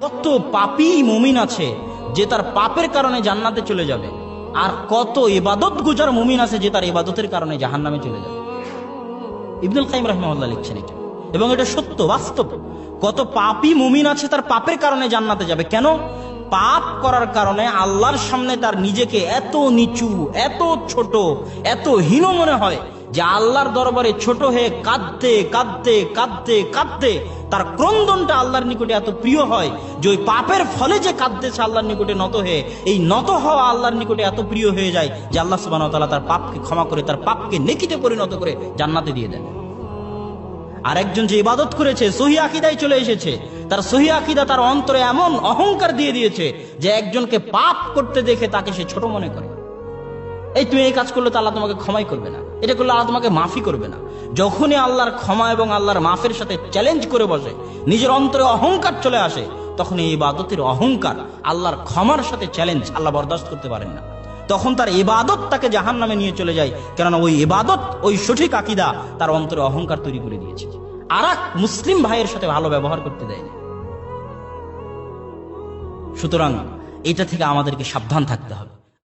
কত পাপী মুমিন আছে যে তার পাপের কারণে জান্নাতে চলে যাবে, আর কত ইবাদত গুজার মুমিন আছে যে তার ইবাদতের কারণে জাহান্নামে চলে যাবে। ইবনুল কাইয়িম রাহিমাহুল্লাহ লিখছেন এটা, এবং এটা সত্য, বাস্তব। কত পাপী মুমিন আছে তার পাপের কারণে জান্নাতে যাবে। কেন? পাপ করার কারণে আল্লাহর সামনে তার নিজেকে এত নিচু, এত ছোট, এত হীন মনে হয় যে আল্লাহর দরবারে ছোট হয়ে কাঁদতে কাঁদতে কাঁদতে কাঁদতে তার ক্রন্দনটা আল্লাহর নিকটে এত প্রিয় হয় যে ওই পাপের ফলে যে কাঁদতেছে আল্লাহর নিকটে নত হয়ে, এই নত হওয়া আল্লাহর নিকটে এত প্রিয় হয়ে যায় যে আল্লাহ সুবহানাহু ওয়া তাআলা তার পাপকে ক্ষমা করে, তার পাপকে নেকিতে পরিণত করে জান্নাতে দিয়ে দেন। আর একজন যে ইবাদত করেছে, সহি আকীদায় চলে এসেছে, তার সহি আকীদা তার অন্তরে এমন অহংকার দিয়ে দিয়েছে যে একজনকে পাপ করতে দেখে তাকে সে ছোট মনে করে। এই তুমি এই কাজ করলে তো আল্লাহ তোমাকে ক্ষমাই করবে না, এটা করলে আল্লাহ তোমাকে মাফি করবে না। যখনই আল্লাহর ক্ষমা এবং আল্লাহর মাফের সাথে চ্যালেঞ্জ করে বসে, নিজের অন্তরে অহংকার চলে আসে, তখন এই ইবাদতের অহংকার আল্লাহর ক্ষমার সাথে চ্যালেঞ্জ আল্লাহ বরদাস্ত করতে পারেন না। তখন তার ইবাদত তাকে জাহান্নামে নিয়ে চলে যায়, কেননা ওই ইবাদত, ওই সঠিক আকীদা তার অন্তরে অহংকার তৈরি করে দিয়েছে, আর এক মুসলিম ভাইয়ের সাথে ভালো ব্যবহার করতে দেয়নি। সুতরাং এটা থেকে আমাদেরকে সাবধান থাকতে হবে।